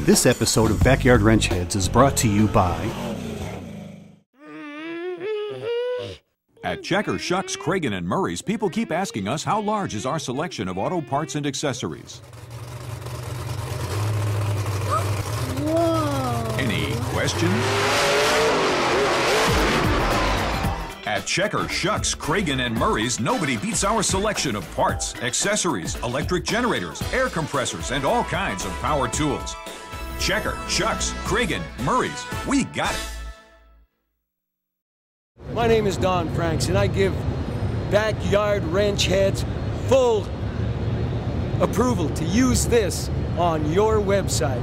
This episode of Backyard Wrench Heads is brought to you by... At Checker, Shucks, Cragen, and Murray's, people keep asking us how large is our selection of auto parts and accessories. Whoa. Any questions? At Checker, Shucks, Cragen, and Murray's, nobody beats our selection of parts, accessories, electric generators, air compressors, and all kinds of power tools. Checker, Shucks, Cragen, Murray's, we got it. My name is Don Franks, and I give Backyard Wrench Heads full approval to use this on your website.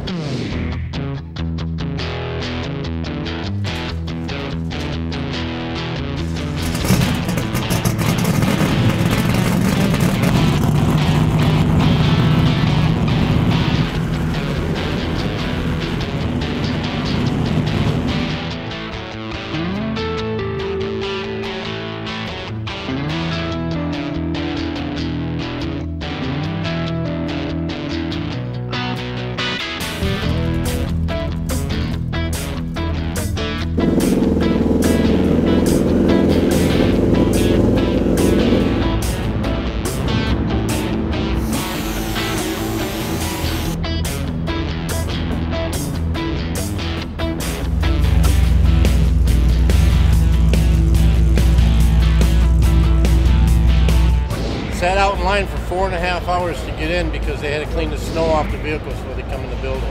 Sat out in line for 4.5 hours to get in because they had to clean the snow off the vehicles before they come in the building.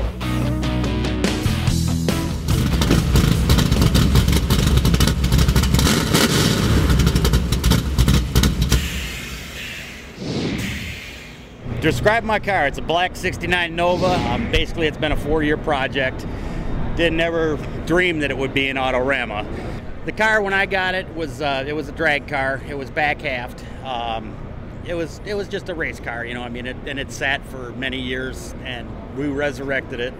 Describe my car. It's a black 69 Nova. Basically, it's been a 4-year project. Didn't ever dream that it would be an Autorama. The car, when I got it was a drag car. It was back halved. It was just a race car, you know. I mean, it sat for many years, and we resurrected it.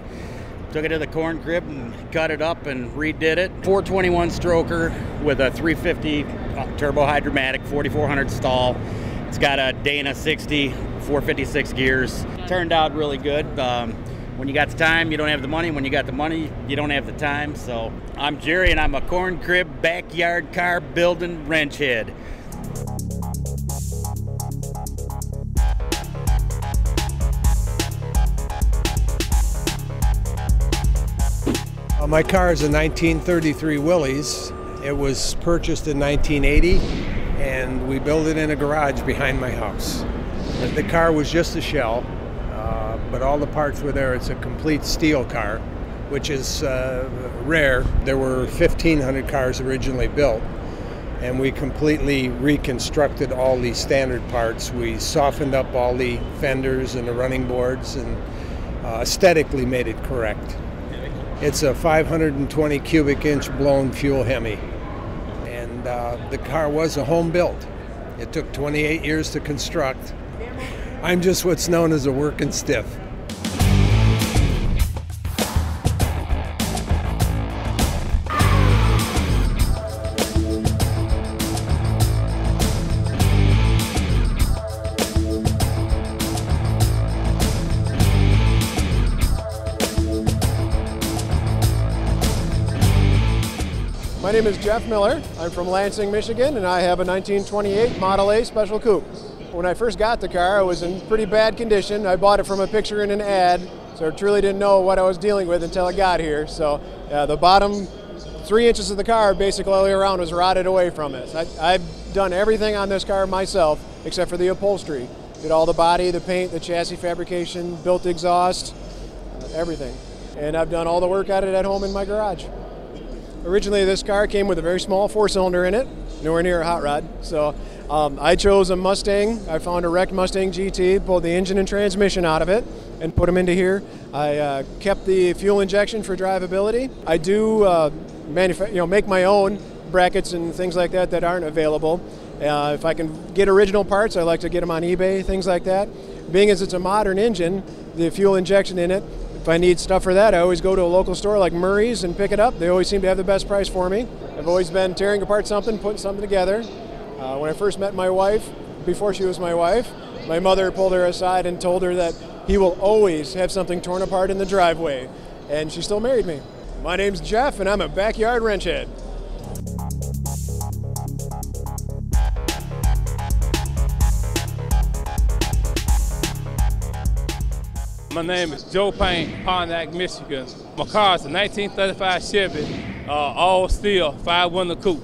Took it to the corn crib and cut it up and redid it. 421 stroker with a 350 turbo hydromatic, 4400 stall. It's got a Dana 60, 456 gears. Turned out really good. When you got the time, you don't have the money. When you got the money, you don't have the time. So I'm Jerry, and I'm a corn crib backyard car building wrench head. My car is a 1933 Willys. It was purchased in 1980, and we built it in a garage behind my house. The car was just a shell, but all the parts were there. It's a complete steel car, which is rare. There were 1,500 cars originally built, and we completely reconstructed all the standard parts. We softened up all the fenders and the running boards and aesthetically made it correct. It's a 520 cubic inch blown fuel Hemi, and the car was a home built. It took 28 years to construct. I'm just what's known as a working stiff. My name is Jeff Miller. I'm from Lansing, Michigan, and I have a 1928 Model A Special Coupe. When I first got the car, it was in pretty bad condition. I bought it from a picture in an ad, so I truly didn't know what I was dealing with until I got here. So the bottom 3 inches of the car, basically all the way around, was rotted away from it. I've done everything on this car myself, except for the upholstery. Did all the body, the paint, the chassis fabrication, built exhaust, everything. And I've done all the work at it at home in my garage. Originally, this car came with a very small 4-cylinder in it, nowhere near a hot rod. So I chose a Mustang. I found a wrecked Mustang GT, pulled the engine and transmission out of it, and put them into here. I kept the fuel injection for drivability. I do make my own brackets and things like that that aren't available. If I can get original parts, I like to get them on eBay, things like that. Being as it's a modern engine, the fuel injection in it, if I need stuff for that, I always go to a local store like Murray's and pick it up. They always seem to have the best price for me. I've always been tearing apart something, putting something together. When I first met my wife, before she was my wife, My mother pulled her aside and told her that he will always have something torn apart in the driveway, and she still married me. My name's Jeff, and I'm a backyard wrench head. My name is Joe Payne, Pontiac, Michigan. My car is a 1935 Chevy, all steel, 5-window coupe.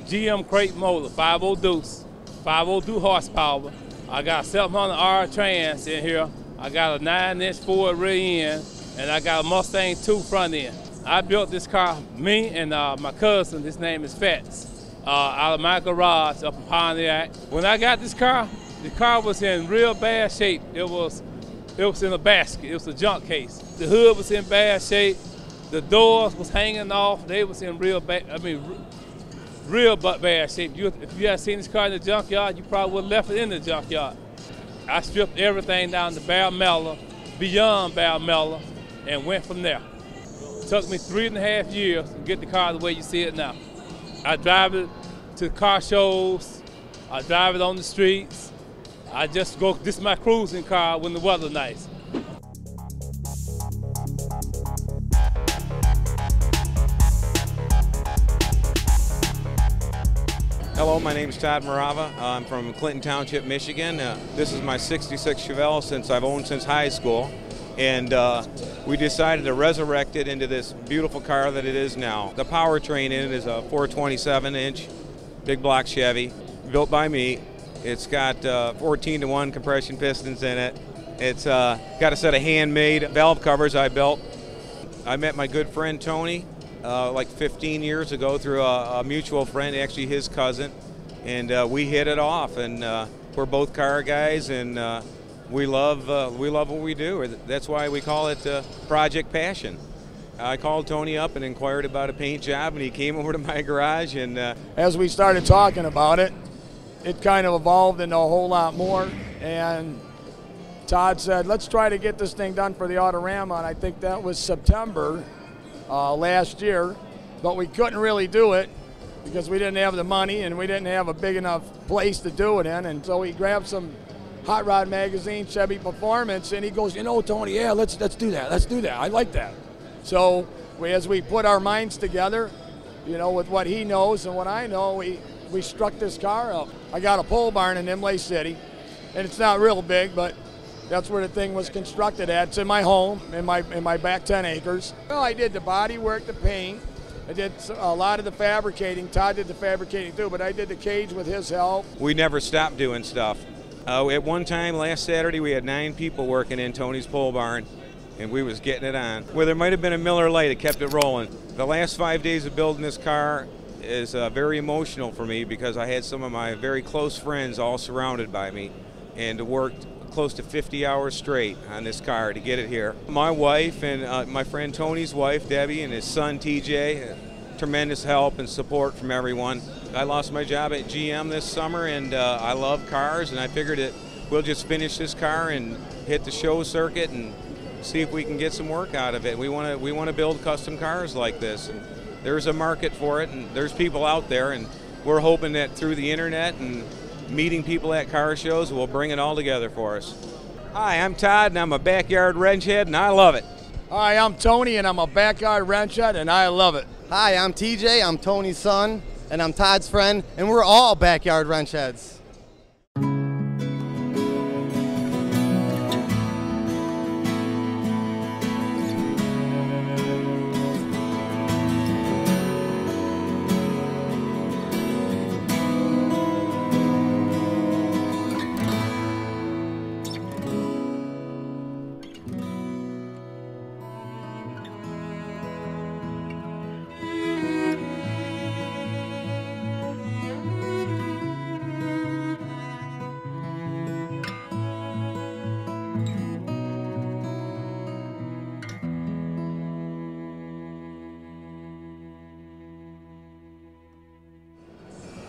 GM crate motor, 5.0 deuce, 5.02 horsepower. I got 700R trans in here. I got a 9-inch Ford rear end, and I got a Mustang 2 front end. I built this car, me and my cousin, his name is Fats, out of my garage up in Pontiac. When I got this car, the car was in real bad shape. It was in a basket. It was a junk case. The hood was in bad shape. The doors was hanging off. They was in real bad, real bad shape. If you had seen this car in the junkyard, you probably would have left it in the junkyard. I stripped everything down to bare metal, beyond bare metal, and went from there. It took me 3.5 years to get the car the way you see it now. I drive it to car shows. I drive it on the streets. I just go, this is my cruising car when the weather's nice. Hello, my name is Todd Morava. I'm from Clinton Township, Michigan. This is my '66 Chevelle I've owned since high school. And we decided to resurrect it into this beautiful car that it is now. The powertrain in it is a 427-inch big block Chevy, built by me. It's got 14-to-1 compression pistons in it. It's got a set of handmade valve covers I built. I met my good friend Tony like 15 years ago through a mutual friend, actually his cousin, and we hit it off. And we're both car guys, and we love what we do. That's why we call it Project Passion. I called Tony up and inquired about a paint job, and he came over to my garage. And as we started talking about it, it kind of evolved into a whole lot more, and Todd said, let's try to get this thing done for the Autorama, and I think that was September last year, but we couldn't really do it because we didn't have the money and we didn't have a big enough place to do it in, and so we grabbed some Hot Rod magazine, Chevy Performance, and he goes, you know, Tony, yeah, let's do that, I like that. So as we put our minds together, you know, with what he knows and what I know, we struck this car up. I got a pole barn in Imlay City, and it's not real big, but that's where the thing was constructed at. It's in my home, in my back 10 acres. Well, I did the body work, the paint. I did a lot of the fabricating. Todd did the fabricating too, but I did the cage with his help. We never stopped doing stuff. At one time, last Saturday, we had 9 people working in Tony's pole barn, and we was getting it on. Where there might have been a Miller Lite, it kept it rolling. The last 5 days of building this car is very emotional for me because I had some of my very close friends all surrounded by me and worked close to 50 hours straight on this car to get it here. My wife and my friend Tony's wife, Debbie, and his son, TJ, tremendous help and support from everyone. I lost my job at GM this summer, and I love cars, and I figured that we'll just finish this car and hit the show circuit and see if we can get some work out of it. We want to build custom cars like this, and there's a market for it, and there's people out there, and we're hoping that through the internet and meeting people at car shows will bring it all together for us. Hi, I'm Todd, and I'm a backyard wrench head, and I love it. Hi, I'm Tony, and I'm a backyard wrench head, and I love it. Hi, I'm TJ, I'm Tony's son, and I'm Todd's friend, and we're all backyard wrench heads.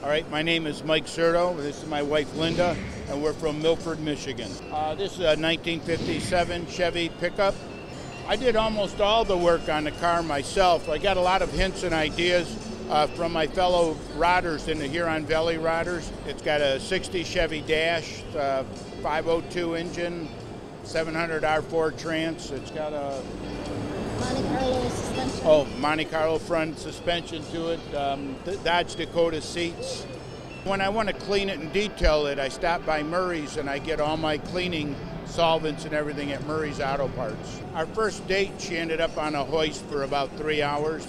All right, my name is Mike Serto. This is my wife Linda, and we're from Milford, Michigan. This is a 1957 Chevy pickup. I did almost all the work on the car myself. I got a lot of hints and ideas From my fellow rodders in the Huron Valley rodders. It's got a 60 Chevy Dash, 502 engine, 700 R4 trans. It's got a Monte Carlo suspension. Monte Carlo front suspension to it. Dodge Dakota seats. When I want to clean it and detail it, I stop by Murray's and I get all my cleaning solvents and everything at Murray's Auto Parts. Our first date, she ended up on a hoist for about 3 hours.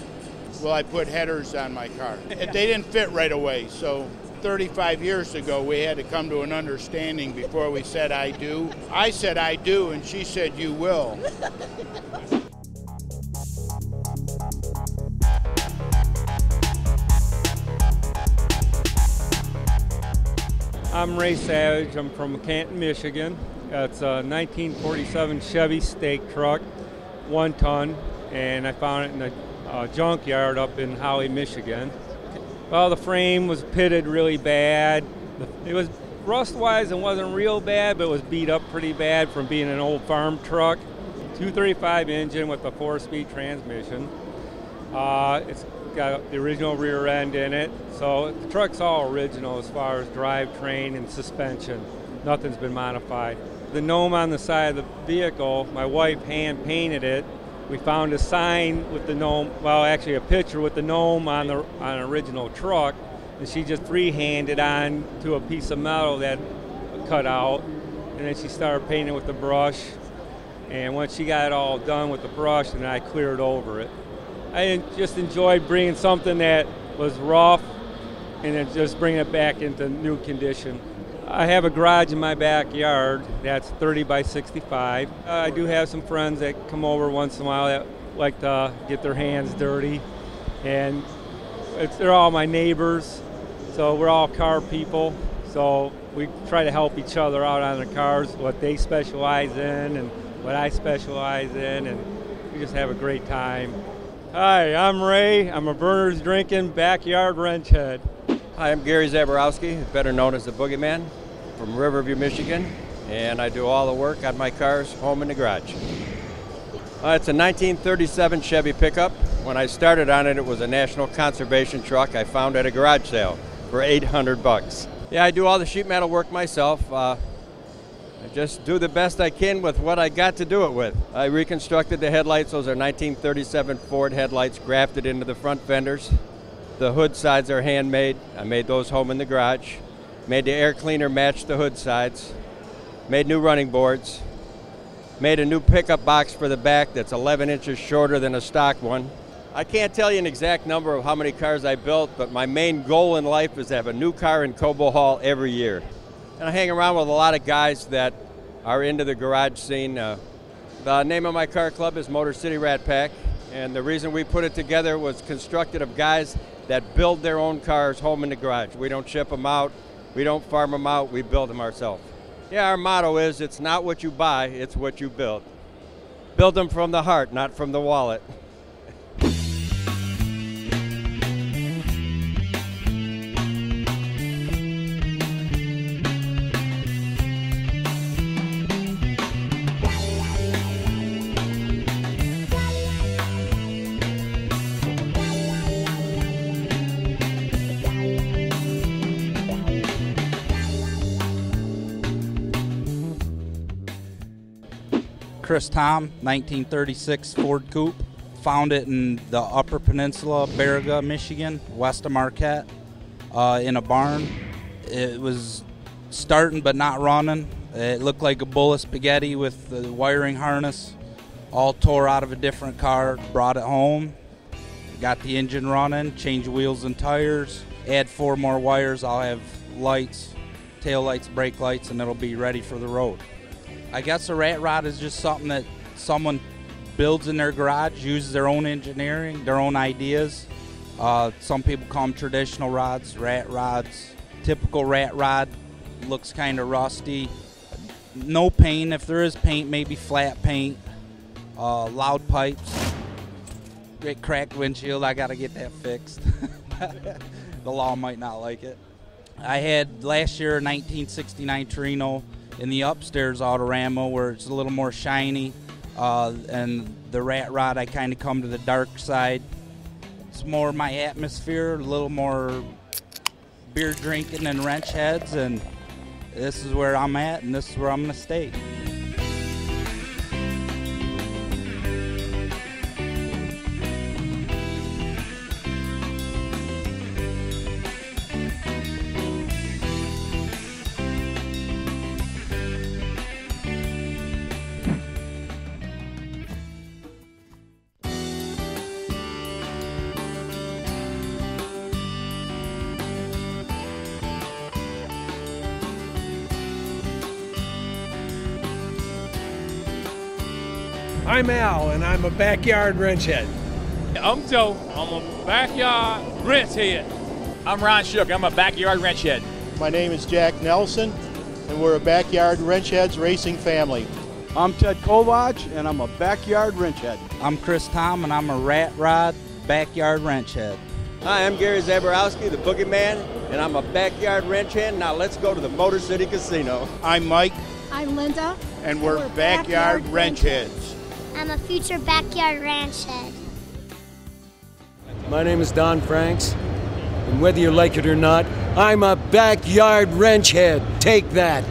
Well, I put headers on my car. They didn't fit right away, so 35 years ago we had to come to an understanding before we said I do. I said I do, and she said you will. I'm Ray Savage. I'm from Canton, Michigan. It's a 1947 Chevy stake truck, 1 ton, and I found it in a junkyard up in Holly, Michigan. Well, the frame was pitted really bad. It was rust-wise, it wasn't real bad, but it was beat up pretty bad from being an old farm truck. 235 engine with a 4-speed transmission. It's got the original rear end in it, so the truck's all original as far as drivetrain and suspension. Nothing's been modified. The gnome on the side of the vehicle, my wife hand painted it. We found a sign with the gnome, well, actually a picture with the gnome on an original truck, and she just freehanded on to a piece of metal that cut out, and then she started painting with the brush. And once she got it all done with the brush, then I cleared over it. I just enjoyed bringing something that was rough and then just bringing it back into new condition. I have a garage in my backyard that's 30 by 65. I do have some friends that come over once in a while that like to get their hands dirty, and they're all my neighbors, so we're all car people, so we try to help each other out on the cars, what they specialize in and what I specialize in, and we just have a great time. Hi, I'm Ray. I'm a burners drinking backyard wrench head. Hi, I'm Gary Zaborowski, better known as the Boogeyman, from Riverview, Michigan, and I do all the work on my cars home in the garage. It's a 1937 Chevy pickup. When I started on it, it was a national conservation truck I found at a garage sale for $800. Yeah, I do all the sheet metal work myself. I just do the best I can with what I got to do it with. I reconstructed the headlights. Those are 1937 Ford headlights grafted into the front fenders. The hood sides are handmade. I made those home in the garage. Made the air cleaner match the hood sides. Made new running boards. Made a new pickup box for the back that's 11 inches shorter than a stock one. I can't tell you an exact number of how many cars I built, but my main goal in life is to have a new car in Cobo Hall every year. And I hang around with a lot of guys that are into the garage scene. The name of my car club is Motor City Rat Pack, and the reason we put it together was constructed of guys that build their own cars home in the garage. We don't ship them out, we don't farm them out, we build them ourselves. Yeah, our motto is, it's not what you buy, it's what you build. Build them from the heart, not from the wallet. Chris Tom, 1936 Ford Coupe. Found it in the Upper Peninsula, Baraga, Michigan, west of Marquette, in a barn. It was starting but not running. It looked like a bowl of spaghetti with the wiring harness all tore out of a different car. Brought it home, got the engine running, changed wheels and tires, add 4 more wires. I'll have lights, tail lights, brake lights, and it'll be ready for the road. I guess a rat rod is just something that someone builds in their garage, uses their own engineering, their own ideas. Some people call them traditional rods, rat rods. Typical rat rod looks kind of rusty. No paint. If there is paint, maybe flat paint. Loud pipes. Great cracked windshield. I got to get that fixed. The law might not like it. I had last year a 1969 Torino in the upstairs Autorama where it's a little more shiny, and the rat rod I kind of come to the dark side. It's more my atmosphere, a little more beer drinking and wrench heads, and this is where I'm at, and this is where I'm going to stay. I'm Al, and I'm a backyard wrench head. I'm Joe. I'm a backyard wrench head. I'm Ron Shook. I'm a backyard wrench head. My name is Jack Nelson, and we're a backyard wrench heads racing family. I'm Ted Kovach, and I'm a backyard wrench head. I'm Chris Tom, and I'm a rat rod backyard wrench head. Hi, I'm Gary Zaborowski, the boogeyman, and I'm a backyard wrench head. Now let's go to the Motor City Casino. I'm Mike, I'm Linda. and we're backyard wrench heads. I'm a future backyard ranch head. My name is Don Franks, and whether you like it or not, I'm a backyard wrench head. Take that.